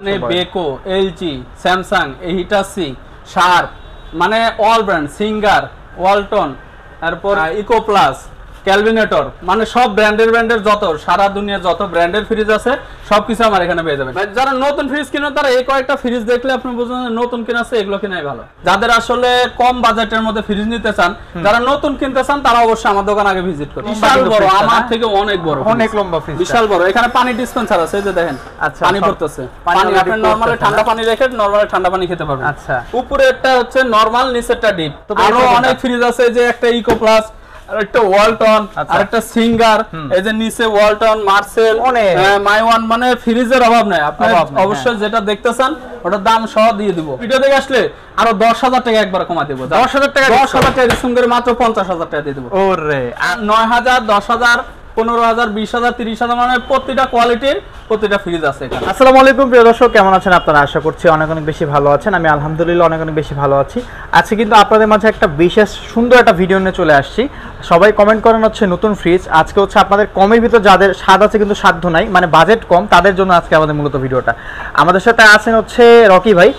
Beko, LG, Samsung, Hitachi, sharp, মানে all brand, singer, Walton, তারপর eco plus, Kelvinator, মানে সব ব্র্যান্ডের যত সারা দুনিয়া যত ব্র্যান্ডের ফ্রিজ আছে সবকিছু আমার এখানে পেয়ে যাবেন। যারা নতুন ফ্রিজ কিনে তারা এই কয়েকটা ফ্রিজ দেখলে আপনি বুঝবেন নতুন কিনা আছে এগুলো কিনাই ভালো। যাদের আসলে কম বাজেটের মধ্যে ফ্রিজ নিতে চান, যারা নতুন কিনতে চান তারা অবশ্যই আমার দোকান আগে ভিজিট করুন। বিশাল বড়, আমার থেকে অনেক বড়, অনেক লম্বা ফ্রিজ, বিশাল বড়। এখানে পানি ডিসপেন্সার আছে, এই যে দেখেন পানি পড়তেছে। পানি আপনি নরমালি ঠান্ডা পানি রেখে নরমালি ঠান্ডা পানি খেতে পারবেন। আচ্ছা, উপরে একটা হচ্ছে নরমাল, নিচেরটা ডিপ। আরো অনেক ফ্রিজ আছে, যে একটা ইকো প্লাস, আর একটা ওয়ালটন, আর একটা সিঙ্গার, এই যে নিচে ওয়ালটন, মার্সেল, মাইওয়ান, মানে ফ্রিজের অভাব নাই। আপনি অবশ্যই যেটা দেখতে চান ওটার দাম সহ দিয়ে দিব। ভিডিও দেখে আসলে আরো 10,000 টাকা একবার কমা দেব। 10,000 টাকা, 10,000 টাকা ডিসকাউন্ট করে মাত্র 50,000 টাকা দিয়ে দেব। ওরে 9,000, 10,000, 15,000, 20,000, 30,000, মানে প্রতিটা কোয়ালিটির প্রতিটা ফ্রিজ আছে এখানে। আসসালামু আলাইকুম প্রিয় দর্শক, কেমন আছেন আপনারা? আশা করছি অনেক বেশি ভালো আছেন। আমি আলহামদুলিল্লাহ অনেক বেশি ভালো আছি। আজকে কিন্তু আপনাদের মাঝে একটা বিশেষ সুন্দর একটা ভিডিও নিয়ে চলে আসছি। সবাই কমেন্ট করেন হচ্ছে নতুন ফ্রিজ। আজকে হচ্ছে আপনাদের কমের ভিতর যাদের স্বাদ আছে কিন্তু সাধ্য নাই, মানে বাজেট কম, তাদের জন্য আজকে আমাদের মূলত ভিডিওটা। আমাদের সাথে আছেন হচ্ছে রকি ভাই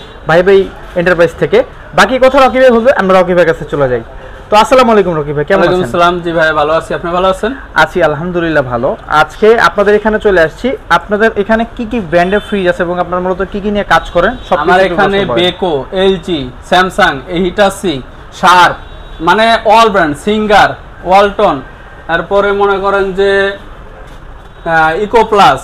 এন্টারপ্রাইজ থেকে। বাকি কথা রকি ভাই বলবে, আমরা রকি ভাইয়ের কাছে চলে যাই। তো আসসালামু আলাইকুম রকি ভাই, কেমন আছেন? আসসালাম, জি ভাই ভালো আছি, আপনি ভালো আছেন? আছি আলহামদুলিল্লাহ ভালো। আজকে আপনাদের এখানে চলে আসছি। আপনাদের এখানে কি কি ব্র্যান্ডের ফ্রিজ আছে এবং আপনারা মূলত কি কি নিয়ে কাজ করেন? আমার এখানে Beko, LG, Samsung, Hitachi, sharp, মানে অল ব্র্যান্ড, সিঙ্গার, ওয়ালটন, তারপরে মনে করেন যে ইকো প্লাস,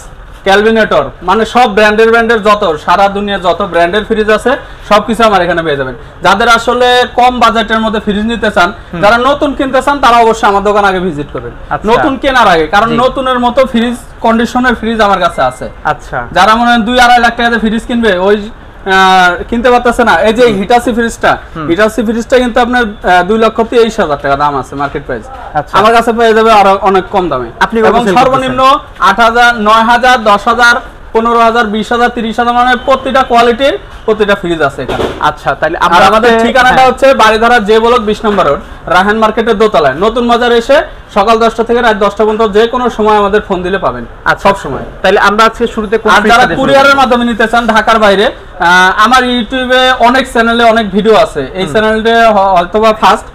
ক্যালভিনেটর, মানে সব ব্র্যান্ডের যত সারা দুনিয়া যত ব্র্যান্ডের ফ্রিজ আছে সবকিছু আমার এখানে পেয়ে যাবেন। যাদের আসলে কম বাজেটের মধ্যে ফ্রিজ নিতে চান, যারা নতুন কিনতে চান তারা অবশ্যই আমার দোকান আগে ভিজিট করবেন নতুন কেনার আগে, কারণ নতুনের মতো ফ্রিজ, কন্ডিশনের ফ্রিজ আমার কাছে আছে। আচ্ছা, যারা মনে হয় 2-2.5 লাখ টাকাতে ফ্রিজ কিনবে, ওই কিনতে পারতেছে না। এই যে হিটাচি ফ্রিজটা কিন্তু আপনার 2,23,000 টাকা দাম আছে মার্কেট প্রাইস। আমার কাছে পেয়ে যাবে আরো অনেক কম দামে। এবং সর্বনিম্ন 8,000, 9,000, 10,000, 15,000, 20,000, 30,000, মানে প্রতিটা কোয়ালিটির প্রতিটা ফ্রিজ আছে এখানে। আচ্ছা, তাহলে আমাদের ঠিকানাটা হচ্ছে বাড়িধারা যে ব্লক 20 নম্বর রোড, রাহান মার্কেটের দোতলায়, নতুন বাজার এসে সকাল 10টা থেকে রাত 10টা পর্যন্ত যে কোনো সময় আমাদের ফোন দিলে পাবেন, সব সময়। তাহলে আমরা আজকে শুরুতে আর যারা কুরিয়ারের মাধ্যমে নিতে চান ঢাকার বাইরে, আমার ইউটিউবে অনেক চ্যানেলে অনেক ভিডিও আছে। এই চ্যানেলটা হয়তোবা ফার্স্ট,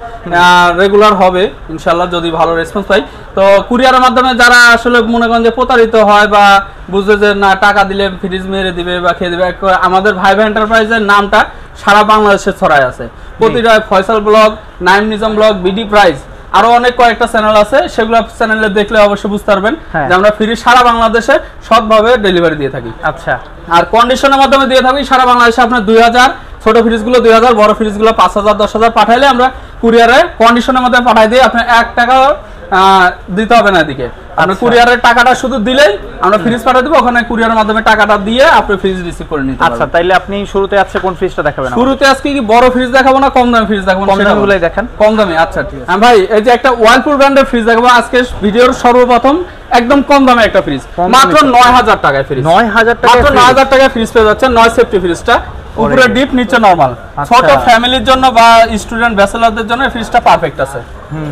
রেগুলার হবে ইনশাআল্লাহ যদি ভালো রেসপন্স পাই। তো কুরিয়ারের মাধ্যমে যারা আসলে মনে করেন যে প্রতারিত হয় বা বুঝে যে না টাকা দিলে ফ্রিজ মেরে দিবে বা খেয়ে দিবে, আমাদের ভাই এন্টারপ্রাইজের নামটা সারা বাংলাদেশে ছড়ায় আছে। প্রতিটা Faisal blog, Naim Nizam blog, BD prize, আরো অনেক কয়েকটা চ্যানেল আছে, সেগুলো চ্যানেলে দেখলে অবশ্যই বুঝতে পারবেন যে আমরা ফ্রি সারা বাংলাদেশে সবভাবে ডেলিভারি দিয়ে থাকি। আচ্ছা, আর কন্ডিশনের মাধ্যমে দিয়ে থাকি সারা বাংলাদেশে। আপনার 2,000 ছোট ফ্রিজগুলো 2,000, বড় ফ্রিজগুলো 5,000, 10,000 পাঠাইলে আমরা কুরিয়ারে কন্ডিশনের মধ্যে পাঠাই দিই। আপনার 1 টাকা দিতে হবে না এদিকে। আপনি কুরিয়ারের টাকাটা শুধু দিলেই আমরা ফ্রিজ পাঠিয়ে দেব, ওখানে কুরিয়ারের মাধ্যমে টাকাটা দিয়ে আপনি ফ্রিজ রিসিভ করে নিতে পারবেন। আচ্ছা, তাইলে আপনি শুরুতে আজকে কোন ফ্রিজটা দেখাবেন? শুরুতে আজকে কি বড় ফ্রিজ দেখাবো না কম দামি ফ্রিজ দেখাবো? কম দামিগুলোই দেখান। কম দামি, আচ্ছা ঠিক আছে। ভাই এই যে একটা ওয়ালপুল ব্র্যান্ডের ফ্রিজ দেখাবো আজকে ভিডিওর সর্বপ্রথম, একদম কম দামে একটা ফ্রিজ, মাত্র 9,000 টাকায় ফ্রিজ। 9,000 টাকা, মাত্র 9,000 টাকায় ফ্রিজ পেয়ে যাচ্ছে। 9 সেফটি ফ্রিজটা, উপরে ডিপ নিচে নরমাল। ছোট ফ্যামিলির জন্য বা স্টুডেন্ট ব্যাচেলরদের জন্য ফ্রিজটা পারফেক্ট আছে।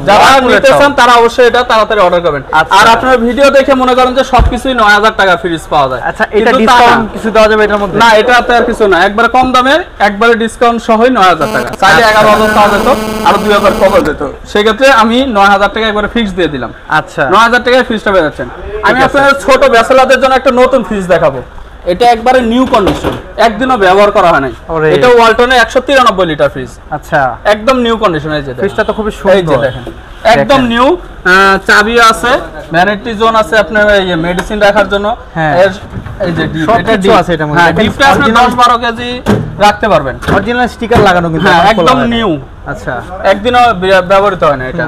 যারা নিতে চান তারা অবশ্যই এটা তাড়াতাড়ি অর্ডার করবেন। আর আপনারা ভিডিও দেখে মনে করেন যে সবকিছুই 9,000 টাকা ফ্রিজ পাওয়া যায়। আচ্ছা, এটা ডিসকাউন্ট কিছু দেওয়া যাবে এটার মধ্যে? না, এটাতে আর কিছু না, একবারে কম দামে, একবারে ডিসকাউন্ট সহই 9,000 টাকা। চাইলে 11,000 পাওয়া যেত, আরো 2,000 কমে যেত। সেক্ষেত্রে আমি 9,000 টাকা একবারে ফিক্স দিয়ে দিলাম। আচ্ছা, 9,000 টাকায় ফ্রিজটা পেয়ে যাচ্ছেন। আমি আপনাদের ছোট ব্যাচেলরদের জন্য একটা নতুন ফ্রিজ দেখাবো। এটা একবারে নিউ কন্ডিশন, একদিনও ব্যবহার করা হয় নাই। এটা ওয়ালটনের 193 লিটার ফ্রিজ। আচ্ছা, একদম নিউ কন্ডিশন। এই যে ফ্রিজটা তো খুবই সুন্দর, দেখেন একদম নিউ। চাবি আছে, ভ্যানিটি জোন আছে আপনার এই মেডিসিন রাখার জন্য। এই যে ডিপ, এটা ডিপ আছে, এটা মধ্যে ডিপটা আপনি 10-12 কেজি রাখতে পারবেন। অরিজিনাল স্টিকার লাগানো কিন্তু, হ্যাঁ একদম নিউ। আচ্ছা, একদিনও ব্যবহৃত হয় না এটা।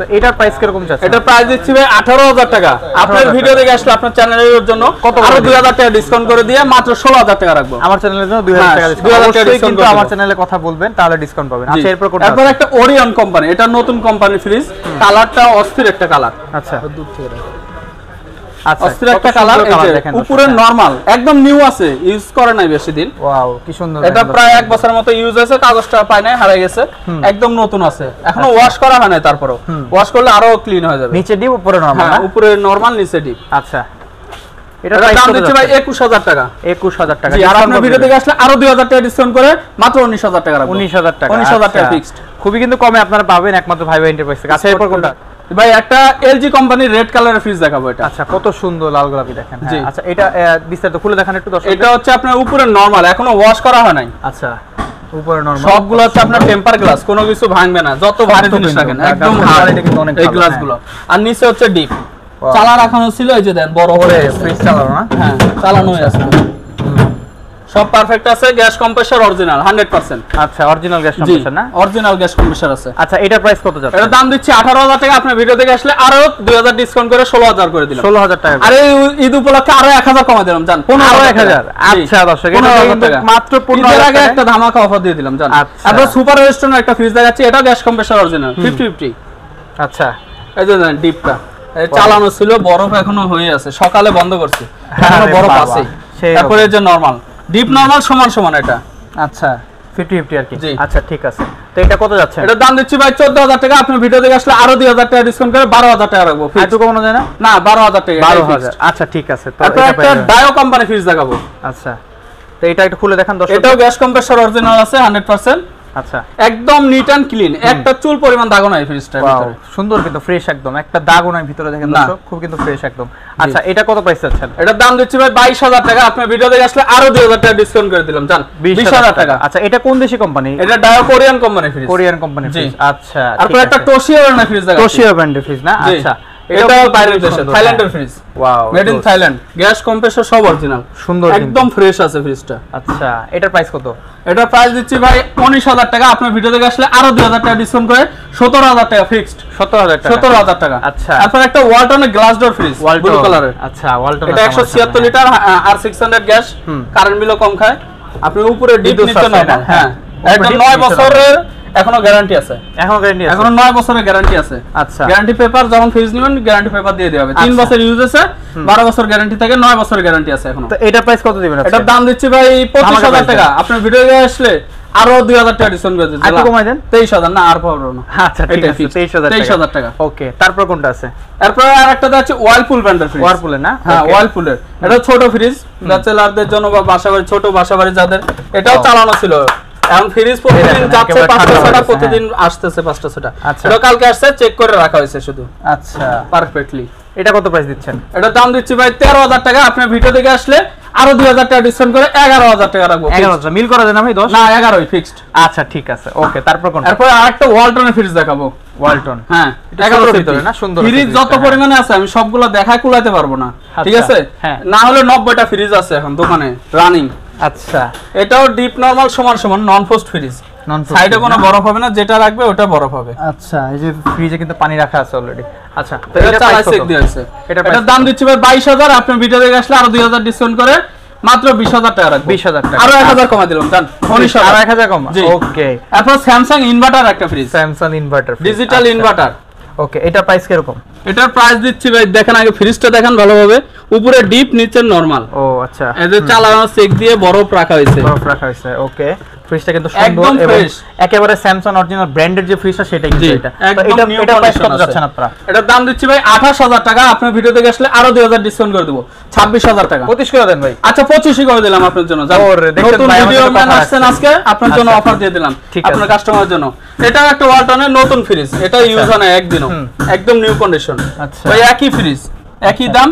তো এটার প্রাইস কিরকম যাচ্ছে? এটার প্রাইস দিচ্ছি ভাই 18,000 টাকা। আপনার ভিডিও দেখে আসলে আপনার চ্যানেলের জন্য আরো 2,000 টাকা ডিসকাউন্ট করে দিয়ে মাত্র 16,000 টাকা রাখবো। আমার চ্যানেলের জন্য 2,000 টাকা ডিসকাউন্ট। কিন্তু আমার চ্যানেলে কথা বলবেন তাহলে ডিসকাউন্ট পাবেন। আচ্ছা, এরপর কোনটা? এরপর একটা ওরিয়ন কোম্পানি, এটা নতুন কোম্পানি ফ্রিজ, কালারটা অস্থির একটা কালার। আচ্ছা, দূর থেকে দেখো, অস্থির একটা কালার। উপরে নরমাল, একদম নিউ আছে, ইউজ করে নাই বেশি দিন। ওয়াও, কি সুন্দর। এটা প্রায় 1 বছরের মতো ইউজ হয়েছে, কাগজটা পায় নাই, হারিয়ে গেছে, একদম নতুন আছে, এখনো ওয়াশ করা হয় নাই। তারপরও ওয়াশ করলে আরো ক্লিন হয়ে যাবে। নিচে ডিপ, উপরে নরমাল। হ্যাঁ, উপরে নরমাল, নিচে ডিপ। আচ্ছা, এটার দাম দিচ্ছি ভাই 21000 টাকা। 21000 টাকা। জি, আর আপনার ভিডিও থেকে আসলে আরো 2000 টাকা ডিসকাউন্ট করে মাত্র 19000 টাকা রাখবো। 19000 টাকা। 19000 টাকা ফিক্সড। খুবই কিন্তু কমে আপনারা পাবেন একমাত্র ভাইবা এন্টারপ্রাইজ থেকে। আচ্ছা, এরপর কোনটা ভাই? একটা এলজি কোম্পানির রেড কালারের ফ্রিজ দেখাবো এটা। আচ্ছা, কত সুন্দর লাল গোলাপি দেখেন। জি। আচ্ছা, এটা বিস্তারিত খুলে দেখান একটু দর্শক। এটা হচ্ছে আপনার উপরে নরমাল, এখনো ওয়াশ করা হয় নাই। আচ্ছা, উপরে নরমাল, সবগুলো হচ্ছে আপনার টেম্পার গ্লাস, কোনো কিছু ভাঙবে না, যত ভারী জিনিস রাখেন একদম হার্ড এই গ্লাসগুলো। আর নিচে হচ্ছে ডিপ চালা রাখানো ছিল, এই যে দেন বড় করে ফ্রিজ চালানো না? হ্যাঁ, চালানো হয়ে আছে, সব পারফেক্ট আছে। Gas compressor original 100%। আচ্ছা, অরিজিনাল গ্যাস কম্প্রেসর না? অরিজিনাল গ্যাস কম্প্রেসর আছে। আচ্ছা, এটার প্রাইস কত যাচ্ছে? এটার দাম দিচ্ছি 18000 টাকা। আপনার ভিডিও থেকে আসলে আরো 2000 ডিসকাউন্ট করে 16000 করে দিলাম। 16000 টাকা। আরে ঈদ উপলক্ষে আরো 1000 কমাই দিলাম জান, 15000। আচ্ছা দর্শক, এটা কিন্তু মাত্র 15000 আগে একটা ধামাকা অফার দিয়ে দিলাম জান। আমরা সুপার রেস্টুরেন্ট একটা ফ্রিজ দেখাচ্ছি, এটাও গ্যাস কম্প্রেসর অরিজিনাল 50-50। আচ্ছা, এই যে দেন ডিপটা চালানো ছিল, বরফ এখনো হয়ে আছে, সকালে বন্ধ করছি, এখনো বরফ আছে। তারপরে যে নরমাল ডিপ নরমাল সমান সমান এটা। আচ্ছা, 50-50 আর কি। জি। আচ্ছা, ঠিক আছে। তো এটা কত যাচ্ছে? এটার দাম দিচ্ছি ভাই 14000 টাকা। আপনি ভিডিও দেখে আসলে আরো 2000 টাকা ডিসকাউন্ট করে 12000 টাকা রাখবো। একটু কমানো যায় না? না, 12000 টাকা। 12000। আচ্ছা, ঠিক আছে। তো এটা একটা ডায়ো কোম্পানি ফ্রিজ দেখাবো। আচ্ছা, তো এটা একটু খুলে দেখান দর্শক। এটাও গ্যাস কম্প্রেসর অরিজিনাল আছে 100%। আচ্ছা, একদম নিট এন্ড ক্লিন, একটা চুল পরিমাণ দাগও নাই ফ্রিজটার ভিতরে। সুন্দর কিন্তু ফ্রেশ একদম, একটা দাগও নাই ভিতরে দেখেন দর্শক, খুব কিন্তু ফ্রেশ একদম। আচ্ছা, এটা কত প্রাইস আছেন? এটার দাম দিচ্ছি ভাই 22000 টাকা। আপনার ভিডিও দেখে আসলে আরো 2000 টাকা ডিসকাউন্ট করে দিলাম জান, 20000 টাকা। আচ্ছা, এটা কোন দেশি কোম্পানি? এটা Daewoo Korean company fridge. Korean company fridge. আচ্ছা, তারপর একটা টোশিও ব্র্যান্ডের ফ্রিজ দেখাচ্ছি। টোশিও ব্র্যান্ডের ফ্রিজ না? আচ্ছা, এটা বাইরের দেশে, থাইল্যান্ডের fridge. Wow, made in Thailand, gas compressor সব অরিজিনাল, সুন্দর একদম ফ্রেশ আছে ফ্রিজটা। আচ্ছা, এটার প্রাইস কত? এটা প্রাইস দিচ্ছি ভাই 19000 টাকা। আপনার ভিডিও থেকে আসলে আরো 2000 টাকা ডিসকাউন্ট করে 17000 টাকা ফিক্সড। 17000 টাকা। 17000 টাকা। আচ্ছা, তারপর একটা ওয়ালটনের গ্লাস ডোর ফ্রিজ ব্লু কালারের। আচ্ছা, ওয়ালটন। এটা 176 লিটার আর 600 গ্যাস, কারেন্ট বিলও কম খায়। আপনি উপরে ডিপ নিতে না। হ্যাঁ, একদম 9 বছরের এখনো গ্যারান্টি আছে। এখনো গ্যারান্টি আছে? এখনো 9 বছরের গ্যারান্টি আছে। আচ্ছা, গ্যারান্টি পেপার যখন ফ্রিজ নেবেন গ্যারান্টি পেপার দিয়ে দেওয়া হবে। 3 বছর ইউজ আছে, 12 বছর গ্যারান্টি থাকে, 9 বছরের গ্যারান্টি আছে এখনো। তো এটার প্রাইস কত দিবেন? এটার দাম দিচ্ছি ভাই 25000 টাকা। আপনার ভিডিও আসলে আরো 2000 টাকা ডিসকাউন্ট করে দিচ্ছি। আরো কমাই দেন? 23000 না, আর পাবো না। আচ্ছা, ঠিক আছে, 23000 টাকা। ওকে, তারপর কোনটা আছে? এরপর আরেকটা আছে ওয়ালপুল ব্র্যান্ডের ফ্রিজ। ওয়ালপুলের না? হ্যাঁ, ওয়ালপুলের। এটা ছোট ফ্রিজ, ব্যাচেলারদের জন্য বা বাসাবাড়ি, ছোট বাসাবাড়ি যাদের, এটাও চালানো ছিল। এখন ফ্রিজ প্রতিদিন যাচ্ছে 5টা 6টা, প্রতিদিন আসতেছে 5টা 6টা। এটা কালকে আসছে, চেক করে রাখা হয়েছে শুধু। আচ্ছা, পারফেক্টলি। এটা কত প্রাইস দিচ্ছেন? এটার দাম দিচ্ছি ভাই 13000 টাকা। আপনার ভিডিও থেকে আসলে আরো 2000 টাকা ডিসকাউন্ট করে 11000 টাকা রাখবো। 11000 মিল করা যায় না ভাই? 10 না, 11ই ফিক্সড। আচ্ছা, ঠিক আছে। ওকে, তারপর কোনটা? এরপর আরেকটা ওয়ালটনের ফ্রিজ দেখাবো। ওয়ালটন। হ্যাঁ, 11 ভিতরে না? সুন্দর ফ্রিজ যত পরিমাণে আছে আমি সবগুলো দেখায় কুলাতে পারবো না, ঠিক আছে? হ্যাঁ, না হলে 90টা ফ্রিজ আছে এখন দোকানে রানিং। আচ্ছা, এটাও ডিপ নরমাল সমান সমান, নন ফ্রস্ট ফ্রিজ। সাইডে কোনো বরফ হবে না, যেটা রাখবে ওটা বরফ হবে। আচ্ছা, এই যে ফ্রিজে কিন্তু পানি রাখা আছে অলরেডি। আচ্ছা, তো এটা চালাই চেক দিয়েছে। এটার দাম দিচ্ছি ভাই 22000। আপনার ভিডিও দেখে আসলে আরো 2000 ডিসকাউন্ট করে মাত্র 20000 টাকা রাখবো। 20000 টাকা। আরো 1000 কমা দিলাম জান, 19000। আরো 1000 কম। ওকে। এখন স্যামসাং ইনভার্টার একটা fridge, Samsung inverter, digital inverter. Okay, এটা প্রাইস কি রকম? এটার প্রাইস দিচ্ছি ভাই, দেখেন আগে ফ্রিজটা দেখেন ভালোভাবে, উপরে ডিপ নিচে নরমাল। ও আচ্ছা, এই যে চালানো চেক দিয়ে বরফ রাখা হয়েছে। বরফ রাখা হয়েছে। ওকে, ফ্রিজটা কিন্তু সুন্দর একদম এবং ফ্রেশ, একেবারে স্যামসাং অরিজিনাল ব্র্যান্ডের যে ফ্রিজটা সেটাই কিন্তু এটা। এটা প্রাইস কত যাচ্ছেন আপনারা? এটার দাম দিচ্ছি ভাই 28000 টাকা। আপনার ভিডিও থেকে আসলে আরো 2000 ডিসকাউন্ট করে দেব, 26000 টাকা। 25 করে দেন ভাই। আচ্ছা, 25ই করে দিলাম আপনার জন্য। নতুন ভিডিও ম্যান আসছেন আজকে, আপনার জন্য অফার দিয়ে দিলাম, আপনার কাস্টমারের জন্য। এটা একটা ওয়ালটনের নতুন ফ্রিজ, এটা ইউজ হয় না একদিনও, একদম নিউ কন্ডিশন। আচ্ছা, ভাই একই ফ্রিজ, একই দাম,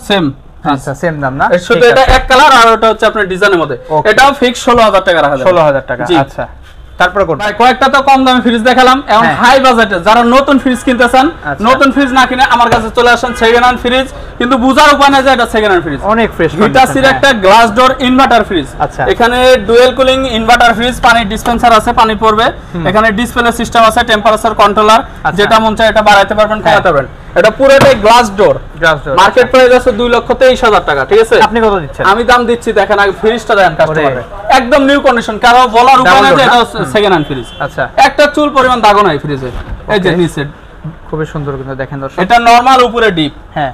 সেম। আচ্ছা, সেম দাম না? শুধু এটা এক কালার আর ওটা হচ্ছে আপনার ডিজাইনের মধ্যে। এটাও ফিক্স 16000 টাকা রাখা যাবে। 16000 টাকা। আচ্ছা, তারপরে কোন? ভাই কয়েকটা তো কম দামে ফ্রিজ দেখালাম, এখন হাই বাজেটে যারা নতুন ফ্রিজ কিনতে চান, নতুন ফ্রিজ না কিনে আমার কাছে চলে আসেন। সেকেন্ড হ্যান্ড ফ্রিজ, কিন্তু বুঝার উপায় না যে এটা সেকেন্ড হ্যান্ড ফ্রিজ। অনেক ফ্রেশ। হিটাচির একটা গ্লাস ডোর ইনভার্টার ফ্রিজ। আচ্ছা, এখানে ডুয়েল কুলিং ইনভার্টার ফ্রিজ, পানির ডিসপেন্সার আছে, পানি পড়বে। এখানে ডিসপ্লে সিস্টেম আছে, টেম্পারেচার কন্ট্রোলার, যেটা মন চায় এটা বাড়াইতে পারবেন, কমাতে পারবেন। এটা পুরোটাই গ্লাস ডোর। মার্কেট প্রাইস আছে 2,23,000 টাকা, ঠিক আছে? আপনি কত দিচ্ছেন? আমি দাম দিচ্ছি, দেখেন আগে ফ্রিজটা দেখেন কাস্টমারকে, একদম নিউ কন্ডিশন, কারো বলার উপায় না যে এটা সেকেন্ড হ্যান্ড ফ্রিজ। আচ্ছা, একটা চুল পরিমাণ দাগও নাই ফ্রিজে। এই যে নিচে খুবই সুন্দর কিন্তু দেখেন দর্শক। এটা নরমাল, উপরে ডিপ। হ্যাঁ,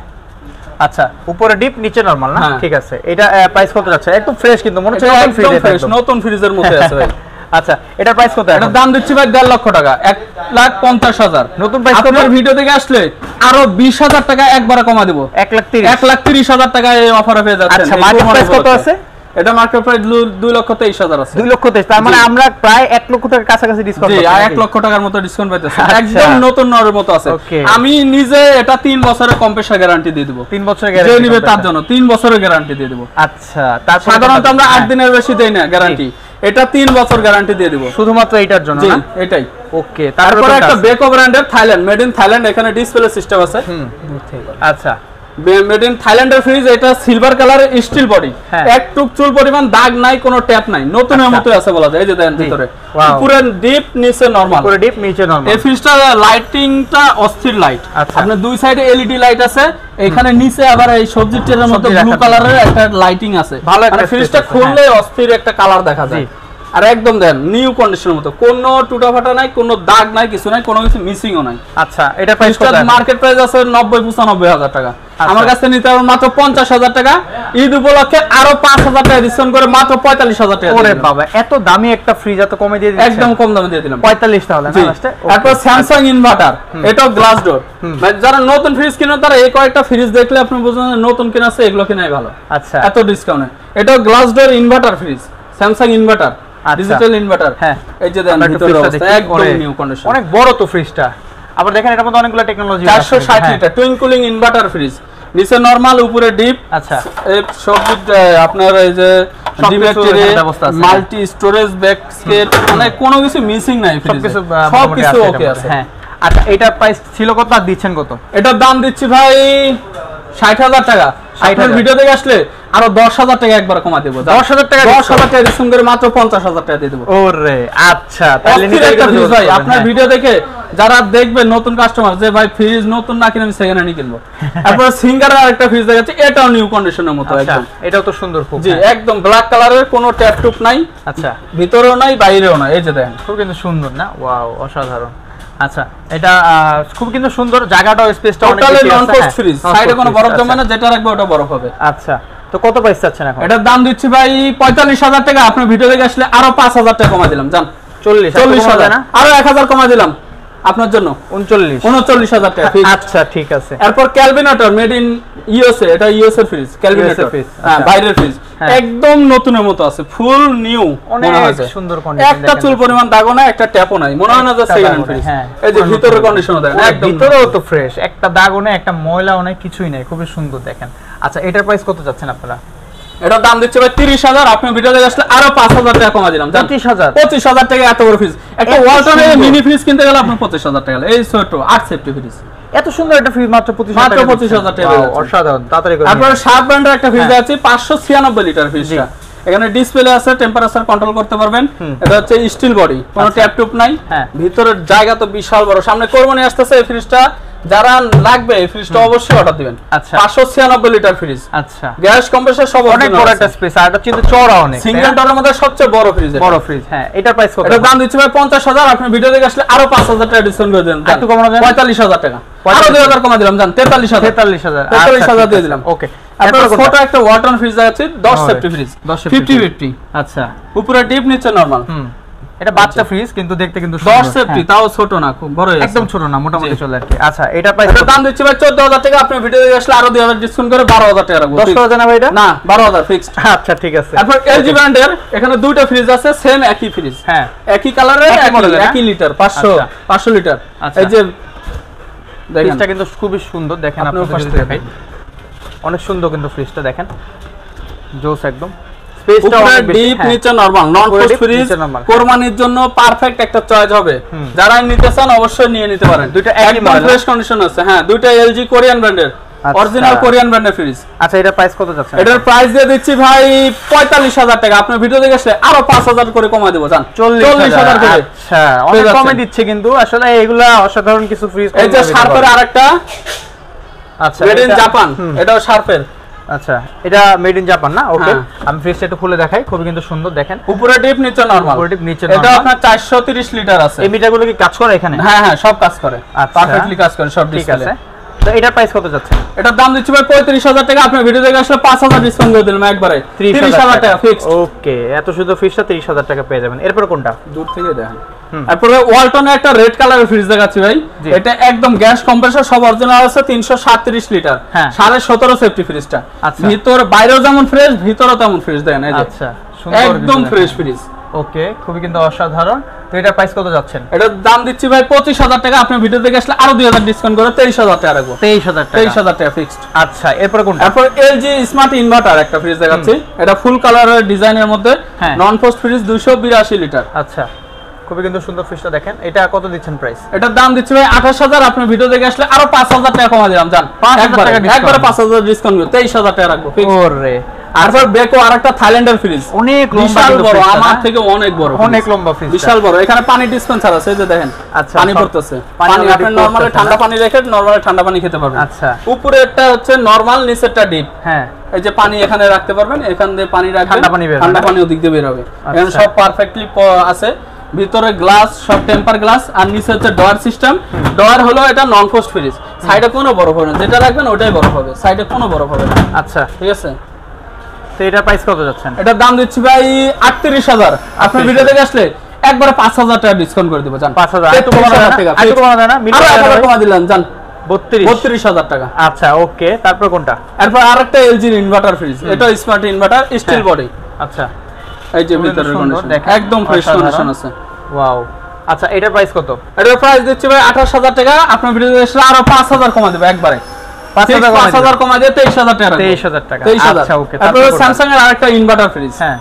আচ্ছা, উপরে ডিপ নিচে নরমাল না? হ্যাঁ। ঠিক আছে। এটা প্রাইস কত যাচ্ছে? একদম ফ্রেশ কিন্তু মনে হচ্ছে নতুন ফ্রিজ, নতুন ফ্রিজের মধ্যে আছে ভাই। আচ্ছা এটার প্রাইস কত? এটার দাম দিচ্ছি ভাই 1.5 লক্ষ টাকা, 1,50,000। নতুন প্রাইস কত? আপনার ভিডিও থেকে আসলে আরো 20,000 টাকা একবারে কমা দেব, 1,30,000 টাকা এই অফারে পেয়ে যাচ্ছেন। আচ্ছা মার্কেট প্রাইস কত আছে? এটা মার্কেট প্রাইস 2,23,000 আছে। 2,23,000, তার মানে আমরা প্রায় 1 লক্ষ টাকার কাছাকাছি ডিসকাউন্ট পাচ্ছি। 1 লক্ষ টাকার মতো ডিসকাউন্ট পাইতেছি, একদম নতুন নরের মতো আছে। আমি নিজে এটা 3 বছরের কম্প্রেসার গ্যারান্টি দিয়ে দেব। 3 বছরের গ্যারান্টি যে নিবে তার জন্য 3 বছরের গ্যারান্টি দিয়ে দেব। আচ্ছা তারপর সাধারণত আমরা 8 দিনের বেশি দেই না গ্যারান্টি, এটা 3 বছর গ্যারান্টি দিয়ে দেব শুধুমাত্র এইটার জন্য না? এটাই। ওকে তারপরে একটা বেকো ব্র্যান্ডের থাইল্যান্ড, মেড ইন থাইল্যান্ড, এখানে ডিসপ্লে সিস্টেম আছে। আচ্ছা মেড ইন থাইল্যান্ডের ফ্রিজ, এটা সিলভার কালারের স্টিল বডি, একটুক চুল পরিমাণ দাগ নাই, কোনো ট্যাপ নাই, নতুনের মতোই আছে বলা যায়। এই যে দেখেন ভিতরে পুরো ডিপ, নিচে নরমাল, পুরো ডিপ নিচে নরমাল। এই ফ্রিজটা লাইটিংটা অস্থির লাইট, আপনার দুই সাইডে এলইডি লাইট আছে, এখানে নিচে আবার এই সবজির ট্রের মধ্যে ব্লু কালারের একটা লাইটিং আছে। ভালো একটা ফ্রিজটা খুললে অস্থির একটা কালার দেখা যায়। আর একদম দেন নিউ কন্ডিশনের মতো, কোনো টুটা ফাটা নাই, কোনো দাগ নাই, কিছু নাই, কোনো কিছু মিসিংও নাই। আচ্ছা এটা প্রাইস কত? মার্কেট প্রাইস আছে 90-95,000 টাকা, আমার কাছে নিতে হবে মাত্র 50,000 টাকা। ঈদ উপলক্ষে আরো 5,000 টাকা ডিসকাউন্ট করে মাত্র 45,000 টাকা। ওরে বাবা, এত দামি একটা ফ্রিজ এত কমে দিয়ে দিচ্ছেন? একদম কম দামে দিয়ে দিলাম, 45 তাহলে না লাস্টে। তারপর স্যামসাং ইনভার্টার, এটাও গ্লাস ডোর। যারা নতুন ফ্রিজ কিনে তারা এই কয়েকটা ফ্রিজ দেখলে আপনি বুঝবেন নতুন কিনা আছে, এগুলো কিনাই ভালো। আচ্ছা এত ডিসকাউন্টে এটাও glass door inverter fridge, Samsung inverter, digital inverter. হ্যাঁ এই যে দেখেন ভিতরে অবস্থা একদম নিউ কন্ডিশন, অনেক বড় তো ফ্রিজটা। আবার দেখেন এটার মধ্যে অনেকগুলো technology, 460 litre twin cooling inverter fridge, নিচে নরমাল উপরে ডিপ। আচ্ছা এই সব আপনার এই যে মাল্টি স্টোরেজ ব্যাস্কেট, মানে কোনো কিছু মিসিং নাই, সবকিছু ওকে আছে। হ্যাঁ আচ্ছা এটার প্রাইস ছিল কত আর দিচ্ছেন কত? এটার দাম দিচ্ছি ভাই 60,000 টাকা। আপনার ভিডিও দেখে আসলে আরো 10,000 টাকা একবার কমা দেব। 10,000 টাকা ডিসকাউন্ট করে মাত্র 50,000 টাকা দিয়ে দেব। ওরে আচ্ছা তাহলে ভাই আপনার ভিডিও দেখে যারা দেখবে নতুন কাস্টমার, যে ভাই ফ্রিজ নতুন না কিনে আমি সেকেন্ড হ্যান্ড কিনবো। তারপর সিঙ্গার আরেকটা ফ্রিজ দেখাচ্ছি, এটাও নিউ কন্ডিশনের মতো একদম। এটাও তো সুন্দর খুব। জি একদম ব্ল্যাক কালারের, কোনো ট্যাপ টুপ নাই। আচ্ছা ভিতরেও নাই বাইরেও নাই, এই যে দেখেন খুব কিন্তু সুন্দর না? ওয়াও অসাধারণ। আচ্ছা এটা খুব কিন্তু সুন্দর, জায়গাটাও স্পেসটা অনেক বেশি আছে। টোটালি নন পোস্ট ফ্রিজ, সাইডে কোনো বরফ জমে না, যেটা রাখবে ওটা বরফ হবে। আচ্ছা তো কত প্রাইস চাচ্ছেন এখন? এটার দাম দিচ্ছি ভাই 45,000 টাকা। আপনি ভিডিও দেখে আসলে আরো 5,000 টাকা কমা দিলাম, জান 40,000 না, আরো 1,000 কমা দিলাম আপনার জন্য, 39,000 টাকা। আচ্ছা ঠিক আছে। এরপর ক্যালভিনেটর মেড ইন ইউএসএ, এটা ইউএসএ ফ্রিজ, ক্যালভিনেটর ফ্রিজ, হ্যাঁ বাইরের ফ্রিজ, একদম নতুনের মতো আছে, ফুল নিউ, অনেক সুন্দর কন্ডিশন, একটা চুল পরিমাণ দাগও না, একটা ট্যাপও নাই, মনে হয় না যে সেকেন্ড হ্যান্ড ফ্রিজ। এই যে ভিতরের কন্ডিশনও দেখেন, একদম ভিতরেও তো ফ্রেশ, একটা দাগও নাই, একটা ময়লাও নাই, কিছুই নাই, খুবই সুন্দর দেখেন। আচ্ছা এটার প্রাইস কত যাচ্ছেন আপনারা? এটার দাম দিচ্ছে ভাই 30,000। আপনি ভিডিও দেখে আসলে আরো 5,000 টাকা কমা দিলাম, 25,000 টাকা। এত বড় ফ্রিজ, একটা ওয়ালটনের মিনি ফ্রিজ কিনতে গেলে আপনি 25,000 টাকা, এই ছোট 8 সেফটি ফ্রিজ, এত সুন্দর একটা ফ্রিজ মাত্র 25,000 টাকা। অসাধারণ, তাড়াতাড়ি করে। তারপরে শার্প ব্র্যান্ডের একটা ফ্রিজ আছে 596 লিটার ফ্রিজটা, এখানে ডিসপ্লে আছে, টেম্পারেচার কন্ট্রোল করতে পারবেন। এটা হচ্ছে স্টিল বডি, কোনো ট্যাপ টুপ নাই, ভিতরের জায়গা তো বিশাল বড়। সামনে কোরবানি আসতেছে, এই ফ্রিজটা যারা লাগবে এই ফ্রিজটা অবশ্যই অর্ডার দিবেন। আচ্ছা 596 লিটার ফ্রিজ। আচ্ছা গ্যাস কম্প্রেসর সব অনেক বড় একটা স্পেস, আর এটা কিন্তু চওড়া অনেক, সিঙ্গেল ডোরের মধ্যে সবচেয়ে বড় ফ্রিজ, বড় ফ্রিজ। হ্যাঁ এটার প্রাইস কত? এটার দাম দিচ্ছি ভাই 50,000। আপনি ভিডিও দেখে আসলে আরো 5,000 টাকা ডিসকাউন্ট করে দেন, একটু কমানো যায়, 45,000 টাকা, আরো 2,000 কমা দিলাম, জান 43,000 দিয়ে দিলাম। ওকে আপনার ছোট একটা ওয়ালটন ফ্রিজ আছে 10 সেফটি ফ্রিজ, 50-50। আচ্ছা উপরে ডিপ, নিচে নরমাল। এটা বাচ্চা ফ্রিজ কিন্তু দেখতে কিন্তু 10 সেফটি, তাও ছোট না, খুব বড়, একদম ছোট না, মোটামুটি চলে আর কি। আচ্ছা এটা প্রাইস এটার দাম দিচ্ছি ভাই 14,000 টাকা। আপনি ভিডিও দেখে আসলে আরো 2,000 ডিসকাউন্ট করে 12,000 টাকা রাখবো। 10,000 না ভাই এটা? না 12,000 ফিক্সড। আচ্ছা ঠিক আছে। তারপর এলজি ব্র্যান্ডের এখানে দুটো ফ্রিজ আছে, সেম একই ফ্রিজ, হ্যাঁ একই কালারের, একই লিটার, 500 লিটার। এই যে ফ্রিজটা কিন্তু খুবই সুন্দর, দেখেন আপনাদের যদি দেখাই, অনেক সুন্দর কিন্তু ফ্রিজটা দেখেন, জোস একদম। স্পেসটা অনেক ডিপ, নিচে নরমাল, নন পোস্ট ফ্রিজ, কোরবানির জন্য পারফেক্ট একটা চয়েস হবে। যারা নিতে চান অবশ্যই নিয়ে নিতে পারেন। দুটো একই মডেল, ফ্রেশ কন্ডিশন আছে। হ্যাঁ দুটো এলজি কোরিয়ান ব্র্যান্ডের, অরিজিনাল কোরিয়ান ব্র্যান্ডের ফ্রিজ। আচ্ছা এটার প্রাইস কত যাচ্ছে? এটার প্রাইস দিয়ে দিচ্ছি ভাই 45,000 টাকা। আপনি ভিডিও দেখে আসলে আরো 5,000 করে কমাই দেব, জান 40,000 করে। আচ্ছা অনেক কমে দিচ্ছে কিন্তু, আসলে এগুলা অসাধারণ কিছু ফ্রিজ। এই যে শার্পের আরেকটা, আচ্ছা মেড ইন জাপান, এটাও শার্পের। আচ্ছা এটা মেড ইন জাপান না? ওকে আমি ফ্রিজটা একটু খুলে দেখাই, খুবই কিন্তু সুন্দর দেখেন, উপরে ডিপ, নিচে নরমাল, উপরে ডিপ, নিচে নরমাল। এটা আপনার 430 লিটার আছে। এই মিটারগুলো কি কাজ করে এখানে? হ্যাঁ হ্যাঁ সব কাজ করে, পারফেক্টলি কাজ করে সব। ঠিক আছে তো এটার প্রাইস কত যাচ্ছে? এটার দাম দিচ্ছি ভাই 35,000 টাকা। আপনার ভিডিও দেখে আসলে 5,000 ডিসকাউন্ট করে দিলাম একবারে 30,000 টাকা ফিক্সড। ওকে, এত শুধু ফিক্সটা 30,000 টাকা পেয়ে যাবেন। এরপর কোনটা? দূর থেকে দেখেন। তারপরে ওয়ালটনের একটা রেড কালারের ফ্রিজ দেখাচ্ছি ভাই। এটা একদম গ্যাস কম্প্রেসর সব অরিজিনাল আছে, 337 লিটার, 17.5 সেফটি ফ্রিজটা। ভিতর বাইরেও যেমন ফ্রেশ, ভিতরেও তেমন ফ্রেশ। দেখেন এই যে আচ্ছা, একদম ফ্রেশ ফ্রিজ। ওকে, খুবই কিন্তু অসাধারণ। তো এটার প্রাইস কত যাচ্ছেন? এটার দাম দিচ্ছি ভাই 25,000 টাকা। আপনি ভিডিও দেখে আসলে আরো 2,000 ডিসকাউন্ট করে 23,000 টাকা রাখবো। 23,000 টাকা ফিক্সড। আচ্ছা, এরপর কোনটা? তারপর LG স্মার্ট ইনভার্টার একটা ফ্রিজ দেখাচ্ছি। এটা ফুল কালারের ডিজাইনের মধ্যে, নন পোস্ট ফ্রিজ, 282 লিটার। আচ্ছা, খুবই কিন্তু সুন্দর ফ্রিজটা দেখেন। এটা কত দিচ্ছেন প্রাইস? এটার দাম দিচ্ছি ভাই 28,000। আপনি ভিডিও দেখে আসলে আরো 5,000 টাকা কমা দিলাম। জান একবারে 5,000 ডিসকাউন্ট করে 23,000 টাকা রাখবো ফিক্সড। ওরে, তারপর বেকো আরেকটা থাইল্যান্ডের ফ্রিজ, অনেক লম্বা বড়, আমার থেকে অনেক বড়, অনেক লম্বা ফ্রিজ, বিশাল বড়। এখানে পানি ডিসপেন্সার আছে, এই যে দেখেন। আচ্ছা, পানি পড়তেছে। পানি আপনি নরমালি ঠান্ডা পানি রেখে নরমালি ঠান্ডা পানি খেতে পারবেন। আচ্ছা, উপরেরটা হচ্ছে নরমাল, নিচেরটা ডিপ। হ্যাঁ, এই যে পানি এখানে রাখতে পারবেন, এখান দিয়ে পানি রাখবেন, ঠান্ডা পানি ওদিক দিয়ে বের হবে। এখানে সব পারফেক্টলি আছে। ভিতরে গ্লাস সব টেম্পার গ্লাস, আর নিচে হচ্ছে ডয়ার সিস্টেম। ডয়ার হলো এটা নন পোস্ট ফ্রিজ, সাইডে কোনো বরফ হবে না, যেটা রাখবেন ওটাই বরফ হবে, সাইডে কোনো বরফ হবে না। আচ্ছা, ঠিক আছে। তো এটার প্রাইস কত যাচ্ছেন? এটার দাম দিচ্ছি ভাই 38,000। আপনার ভিডিও দেখে আসলে একবারে 5,000 টাকা ডিসকাউন্ট করে দিব। জান 5,000 একটু কমা টাকা, একটু কমা দেয় না, আরো কমা দিলাম। জান 32,000 টাকা। আচ্ছা, ওকে, তারপর কোনটা? এরপর আরেকটা LG ইনভার্টার ফ্রিজ, এটা স্মার্ট ইনভার্টার, স্টিল বডি। আচ্ছা, এই যে ভিতরের কন্ডিশন একদম ফ্রেশ কন্ডিশন আছে। ওয়াও। আচ্ছা, এটার প্রাইস কত? এটার প্রাইস দিচ্ছি ভাই 28,000 টাকা। আপনার ভিডিও দেখে আসলে আরো 5,000 কমা দেব একবারে, 5,000 কমা দিয়ে 23,000 টাকা। 23,000 টাকা। আচ্ছা, ওকে। তারপর স্যামসাং এর আরেকটা ইনভার্টার ফ্রিজ। হ্যাঁ,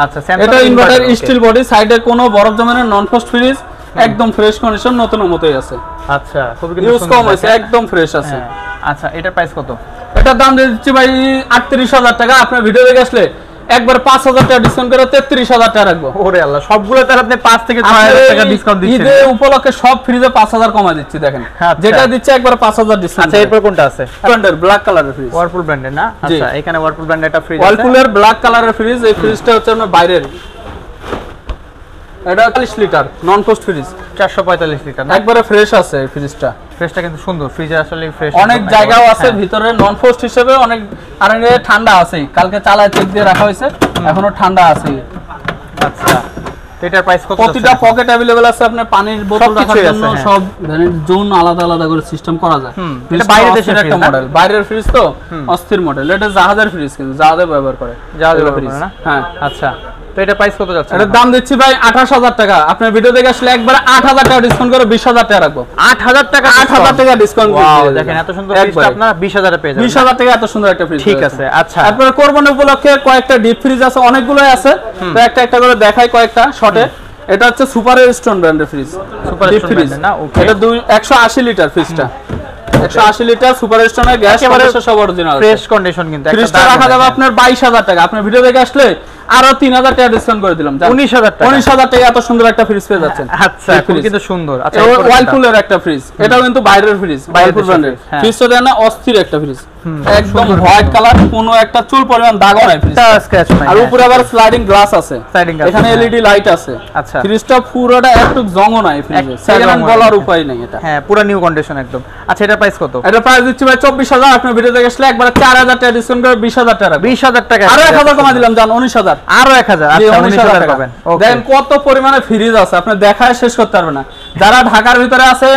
আচ্ছা, স্যামসাং এটা ইনভার্টার স্টিল বডি, সাইডে কোনো বরফ জমে না, নন পোস্ট ফ্রিজ, একদম ফ্রেশ কন্ডিশন, নতুনের মতোই আছে। আচ্ছা, খুবই কিন্তু ইউজ কম আছে, একদম ফ্রেশ আছে। আচ্ছা, এটার প্রাইস কত? এটার দাম দিচ্ছি ভাই 38,000 টাকা। আপনার ভিডিও দেখে আসলে একবার 5,000 টাকা ডিসকাউন্ট করে 33,000 টাকা রাখবো। ওরে আল্লাহ, সবগুলো তার আপনি 5 থেকে 6,000 টাকা ডিসকাউন্ট দিচ্ছেন। ঈদে উপলক্ষে সব ফ্রিজে 5,000 কমা দিচ্ছি দেখেন। যেটা দিচ্ছে একবার 5,000 ডিসকাউন্ট। আচ্ছা, এরপর কোনটা আছে? ব্র্যান্ডের ব্ল্যাক কালারের ফ্রিজ, ওয়ারপুল ব্র্যান্ডের না? আচ্ছা, এখানে ওয়ারপুল ব্র্যান্ডের একটা ফ্রিজ আছে, ওয়ারপুলের ব্ল্যাক কালারের ফ্রিজ। এই ফ্রিজটা হচ্ছে আপনার বাইরের, এটা 40 লিটার নন পোস্ট ফ্রিজ, 445 লিটার, একবারে ফ্রেশ আছে এই ফ্রিজটা। ফ্রিজটা কিন্তু সুন্দর, ফ্রিজে আসলে ফ্রেশ, অনেক জায়গাও আছে ভিতরে নন পোস্ট হিসেবে, অনেক আর ঠান্ডা আছে, কালকে চালায় চেক দিয়ে রাখা হয়েছে, এখনো ঠান্ডা আছে। আচ্ছা, তো এটার প্রাইস কত? প্রতিটা পকেট अवेलेबल আছে, আপনার পানির বোতল রাখার জন্য সব জোন আলাদা আলাদা করে সিস্টেম করা যায়। এটা বাইরের দেশের একটা মডেল, বাইরের ফ্রিজ তো অস্থির মডেল। এটা জাহাজের ফ্রিজ, কিন্তু জাহাজে ব্যবহার করে, জাহাজে ব্যবহার করে না? হ্যাঁ। আচ্ছা, তো এটা প্রাইস কত যাচ্ছে? এটার দাম দিচ্ছি ভাই 28,000 টাকা। আপনার ভিডিও দেখে আসলে একবার 8,000 টাকা ডিসকাউন্ট করে 20,000 টাকা রাখবো। 8,000 টাকা? 8,000 টাকা ডিসকাউন্ট করে দেখেন, এত সুন্দর ফ্রিজটা আপনারা 20,000 এ পেয়ে যাবেন। 20,000 টাকা এত সুন্দর একটা ফ্রিজ। ঠিক আছে। আচ্ছা, তারপরে কোরবানি উপলক্ষে কয়েকটা ডিপ ফ্রিজ আছে, অনেকগুলোই আছে, তো একটা একটা করে দেখাই কয়েকটা শর্টে। এটা হচ্ছে সুপার স্টোন ব্র্যান্ডের ফ্রিজ, সুপার স্টোন ব্র্যান্ডের না? ওকে, এটা 180 লিটার ফ্রিজটা, 180 লিটার সুপার স্টোনের গ্যাস কম্প্রেসর সব অরিজিনাল, ফ্রেশ কন্ডিশন। কিন্তু ফ্রিজটা রাখা যাবে আপনার 22,000 টাকা। আপনার ভিডিও দেখে আসলে আরো 3,000 টাকা ডিসকাউন্ট করে দিলাম। 19,000 টাকা। 19,000 টাকা এত সুন্দর একটা ফ্রিজ পেয়ে যাচ্ছেন। আচ্ছা, খুবই কিন্তু সুন্দর। আচ্ছা, ওয়ালপুলের একটা ফ্রিজ, এটাও কিন্তু বাইরের ফ্রিজ, ওয়ালপুল ব্র্যান্ডের ফ্রিজটা দেন না, অস্থির একটা ফ্রিজ, একদম হোয়াইট কালার, কোনো একটা চুল পরিমাণ দাগও নাই ফ্রিজটা, স্ক্র্যাচ নাই। আর উপরে আবার স্লাইডিং গ্লাস আছে, এখানে এলইডি লাইট আছে। আচ্ছা, ফ্রিজটা পুরোটা একটু জংও নাই ফ্রিজে, সেকেন্ড বলার উপায় নেই এটা। হ্যাঁ, পুরো নিউ কন্ডিশন একদম। আচ্ছা, এটা প্রাইস কত? এটা প্রাইস দিচ্ছি ভাই 24,000। আপনার ভিডিও দেখে আসলে একবার 4,000 টাকা ডিসকাউন্ট করে 20,000 টাকা, 20,000 টাকা, আরো 1,000 কমা দিলাম। জান 19,000, আরো 1,000। আচ্ছা, 19,000 পাবেন। দেখেন কত পরিমাণে ফ্রিজ আছে, আপনি দেখায় শেষ করতে পারবেন না। যারা ঢাকার ভিতরে আছে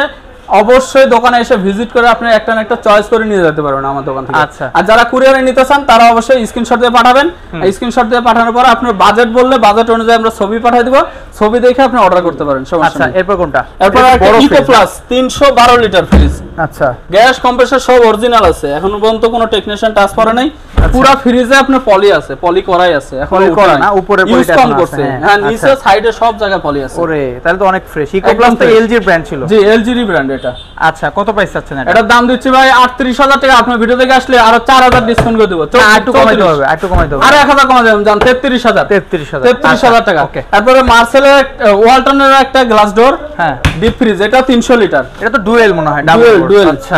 অবশ্যই দোকানে এসে ভিজিট করে আপনি একটা না একটা চয়েস করে নিয়ে যেতে পারবেন আমার দোকান থেকে। আচ্ছা, আর যারা কুরিয়ারে নিতে চান তারা অবশ্যই স্ক্রিনশট দিয়ে পাঠাবেন। স্ক্রিনশট দিয়ে পাঠানোর পর আপনার বাজেট বললে বাজেট অনুযায়ী আমরা ছবি পাঠিয়ে দিব, ছবি দেখে আপনি অর্ডার করতে পারেন। আচ্ছা, এরপর কোনটা? এরপর ইকো প্লাস 312 লিটার ফ্রিজ। আচ্ছা, গ্যাস কম্প্রেসর সব অরিজিনাল আছে, এখনো পর্যন্ত কোনো টেকনিশিয়ান টাচ করে নাই। পুরো ফ্রিজে আপনার পলি আছে, পলি করাই আছে, এখন পলি করা না, উপরে পলিটা কম করছে। হ্যাঁ, নিচে সাইডে সব জায়গায় পলি আছে। ওরে, তাহলে তো অনেক ফ্রেশ। ইকো প্লাস তো এলজি ব্র্যান্ড ছিল? জি, এলজি ব্র্যান্ড এটা। আচ্ছা, কত প্রাইস চাচ্ছেন এটা? এটার দাম দিচ্ছি ভাই 38,000 টাকা। আপনার ভিডিও থেকে আসলে আরো 4,000 ডিসকাউন্ট করে দেব। একটু কমাইতে হবে, একটু কমাইতে হবে, আরো 1,000 কমা দেব। জান 33,000, 33,000 টাকা। তারপরে মার্সেলের ওয়ালটনের একটা গ্লাস ডোর, হ্যাঁ, ডিপ ফ্রিজ, এটা 300 লিটার। এটা তো ডুয়েল মনে হয়,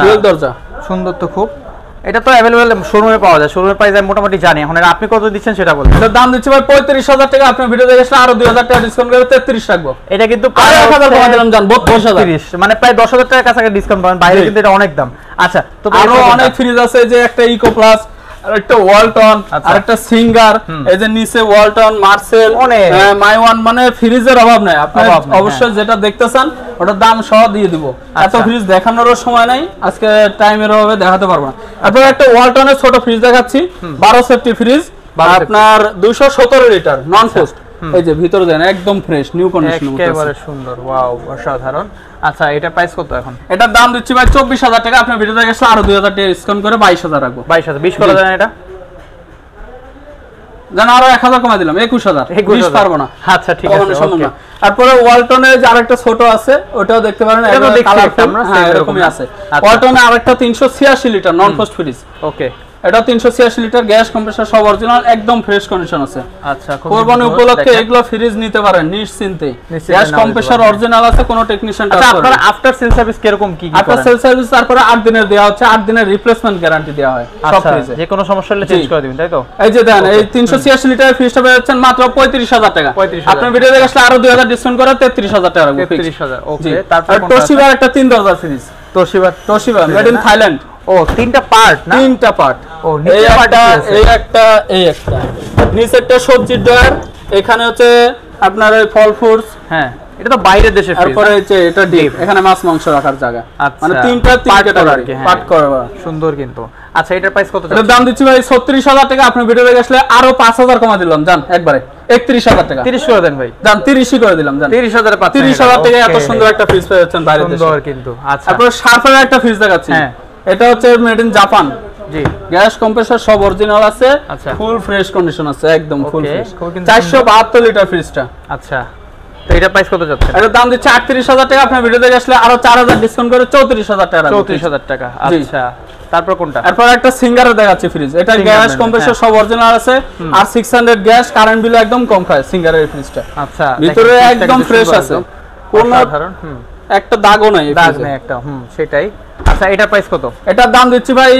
ডুয়েল দরজা, সুন্দর তো খুব। এটা তো अवेलेबल শোরুমে পাওয়া যায়, শোরুমের প্রাইস আমি মোটামুটি জানি। এখন এটা আপনি কত দিচ্ছেন সেটা বলুন। এটার দাম দিচ্ছি ভাই 35,000 টাকা, আপনি ভিডিও দেখে আসলে আরো 2,000 টাকা ডিসকাউন্ট করে 33 রাখবো। এটা কিন্তু আরো 1,000 কমাই দিলাম জান 32,000, মানে প্রায় 10,000 টাকার কাছাকাছি ডিসকাউন্ট পাবেন, বাইরে কিন্তু এটা অনেক দাম। আচ্ছা তো আরো অনেক ফ্রিজ আছে, যে একটা ইকো প্লাস, আরেকটা ওয়ালটন, আরেকটা সিঙ্গার, এই যে নিচে ওয়ালটন, মার্সেল, মাইওয়ান, মানে ফ্রিজের অভাব নাই। আপনি অবশ্যই যেটা দেখতে চান ওটার দাম সহ দিয়ে দিব। এত ফ্রিজ দেখানোরও সময় নাই, আজকে টাইমের অভাবে দেখাতে পারবো না। তারপর একটা ওয়ালটনের ছোট ফ্রিজ দেখাচ্ছি, 12 সেফটি ফ্রিজ, আপনার 217 লিটার নন ফ্রস্ট। এই যে ভিতরে দেন একদম ফ্রেশ নিউ কন্ডিশন, একেবারে সুন্দর, ওয়াও অসাধারণ। আচ্ছা এটার প্রাইস কত এখন? এটার দাম দিচ্ছি ভাই 24,000 টাকা, আপনি ভিডিও দেখে আসলে আরো 2,000 টাকা ডিসকাউন্ট করে 22,000 রাখবো। 22,000 20 করে দেন এটা জান, আরো 1,000 কমাই দিলাম 21,000, 20 পারবো না। আচ্ছা ঠিক আছে ওকে। তারপরে ওয়ালটনের যে আরেকটা ছোট আছে ওটাও দেখতে পারেন, এটা দেখতে আমরা এরকমই আছে। ওয়ালটনের আরেকটা 386 লিটার নন ফ্রস্ট ফ্রিজ, ওকে এটা 386 লিটার, গ্যাস কম্প্রেসর সব অরিজিনাল, একদম ফ্রেশ কন্ডিশন আছে। আচ্ছা কোরবানি উপলক্ষে এগুলো ফ্রিজ নিতে পারেন নিশ্চিন্তে, গ্যাস কম্প্রেসর অরিজিনাল আছে, কোনো টেকনিশিয়ান টাচ করবে না। আপনারা আফটার সেল সার্ভিস কি রকম কি করেন? আফটার সেল সার্ভিস তারপরে 8 দিনের দেওয়া হচ্ছে, 8 দিনের রিপ্লেসমেন্ট গ্যারান্টি দেওয়া হয় সব ফ্রিজে। যে কোনো সমস্যা হলে চেঞ্জ করে দিবেন, তাই তো? এই যে দেন এই 386 লিটারের ফ্রিজটা পেয়েছেন মাত্র 35,000 টাকা। আপনার ভিডিও দেখে আসলে আরো 2,000 ডিসকাউন্ট করে 33,000 টাকা রাখবো। 33,000 ওকে। তারপর তোশিবার একটা 3 দরজার fridge, Toshiba made in Thailand. ও তিনটা পার্ট না? তিনটা পার্ট। ও এই একটা এই একটা নিচেরটা সবজির ডয়ার, এখানে হচ্ছে আপনার ওই ফল ফ্রুটস। হ্যাঁ এটা তো বাইরের দেশে ফ্রিজ। তারপরে হচ্ছে এটা ডিপ, এখানে মাছ মাংস রাখার জায়গা, মানে তিনটা ক্যাটাগরি পার্ট করা সুন্দর কিন্তু। আচ্ছা এটার প্রাইস কত? এটার দাম দিচ্ছি ভাই 36,000 টাকা, আপনি ভিডিও দেখে আসলে আরো 5,000 কমা দিলাম জান, একবারে 31,000 টাকা। 30 করে দেন ভাই, দাম 30 করে দিলাম জান। 30,000 এ পাচ্ছেন, 30,000 টাকা এত সুন্দর একটা ফ্রিজ পেয়েছেন বাইরে দেশে, সুন্দর কিন্তু। আচ্ছা তারপর শার্পের একটা ফ্রিজ দেখাচ্ছি, হ্যাঁ এটা হচ্ছে made in Japan. G gas compressor সব অরিজিনাল আছে, আচ্ছা ফুল ফ্রেশ কন্ডিশন আছে, একদম ফুল ফ্রেশ। খুব কিন্তু 472 লিটার ফ্রিজটা। আচ্ছা তো এটার প্রাইস কত যাচ্ছে? এটার দাম দিচ্ছে 38,000 টাকা, আপনি ভিডিও দেখে আসলে আরো 4,000 ডিসকাউন্ট করে 34,000 টাকা। 34,000 টাকা। আচ্ছা তারপর কোনটা? তারপর একটা সিঙ্গারে দেখাচ্ছি ফ্রিজ, এটা গ্যাস কম্প্রেসর সব অরিজিনাল আছে, আর 600 গ্যাস, কারেন্ট বিল একদম কম খায় সিঙ্গারের ফ্রিজটা। আচ্ছা ভিতরে একদম ফ্রেশ আছে, কোন একটা দাগও নাই, দাগ নেই একটা। সেটাই। আচ্ছা এটার প্রাইস কত? এটার দাম দিচ্ছি ভাই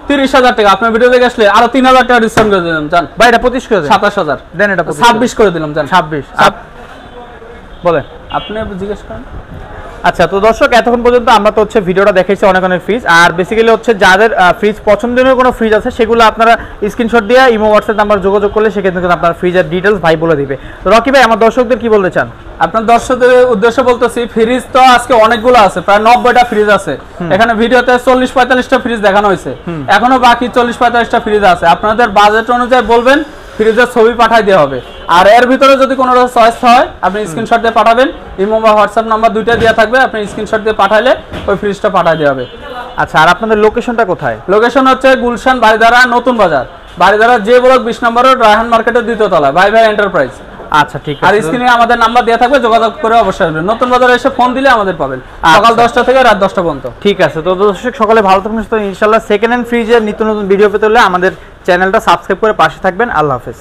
30,000 টাকা, আপনার ভিডিও দেখে আসলে আরো 3,000 টাকা ডিসকাউন্ট করে দিলাম জান। ভাই এটা 25 করে দেন। 27,000 দেন, এটা 26 করে দিলাম জান। 26 বলেন, আপনি জিজ্ঞেস করেন। আচ্ছা তো দর্শক এতক্ষণ পর্যন্ত আমরা তো হচ্ছে ভিডিওটা দেখাইছি অনেক অনেক ফ্রিজ, আর বেসিক্যালি হচ্ছে যাদের ফ্রিজ পছন্দের কোনো ফ্রিজ আছে সেগুলো আপনারা স্ক্রিনশট দিয়ে ইমো হোয়াটসঅ্যাপ নাম্বার যোগাযোগ করলে সেক্ষেত্রে কিন্তু আপনার ফ্রিজের ডিটেলস ভাই বলে দিবে। তো রকি ভাই আমার দর্শকদের কি বলতে চান? আপনার দর্শকদের উদ্দেশ্য বলতেছি, ফ্রিজ তো আজকে অনেকগুলো আছে, প্রায় 90টা ফ্রিজ আছে এখানে, ভিডিওতে 40-45টা ফ্রিজ দেখানো হয়েছে, এখনো বাকি 40-45টা ফ্রিজ আছে। আপনাদের বাজেট অনুযায়ী বলবেন, ফ্রিজের ছবি পাঠাই দেওয়া হবে। আর এর ভিতরে যদি কোনো চয়েস হয় আপনি স্ক্রিনশট দিয়ে পাঠাবেন, ইমো বা হোয়াটসঅ্যাপ নাম্বার দুইটা দেওয়া থাকবে, আপনি স্ক্রিনশট দিয়ে পাঠাইলে ওই ফ্রিজটা পাঠাই দেওয়া হবে। আচ্ছা আর আপনাদের লোকেশনটা কোথায়? লোকেশন হচ্ছে গুলশান, বাড়িধারা, নতুন বাজার, বাড়িধারা যে ব্লক 20 নম্বর রোড, রায়হান মার্কেটের 2য় তলা, ভাই ভাই এন্টারপ্রাইজ। আচ্ছা ঠিক আছে। আর স্ক্রিনে আমাদের নাম্বার দেওয়া থাকবে, যোগাযোগ করে অবশ্যই আসবেন। নতুন বাজারে এসে ফোন দিলে আমাদের পাবেন, সকাল 10টা থেকে রাত 10টা পর্যন্ত। ঠিক আছে তো দর্শক সকলে ভালো থাকবেন, ইনশাআল্লাহ সেকেন্ড হ্যান্ড ফ্রিজের নিত্য নতুন ভিডিও পেতে হলে আমাদের চ্যানেলটা সাবস্ক্রাইব করে পাশে থাকবেন। আল্লাহ হাফেজ।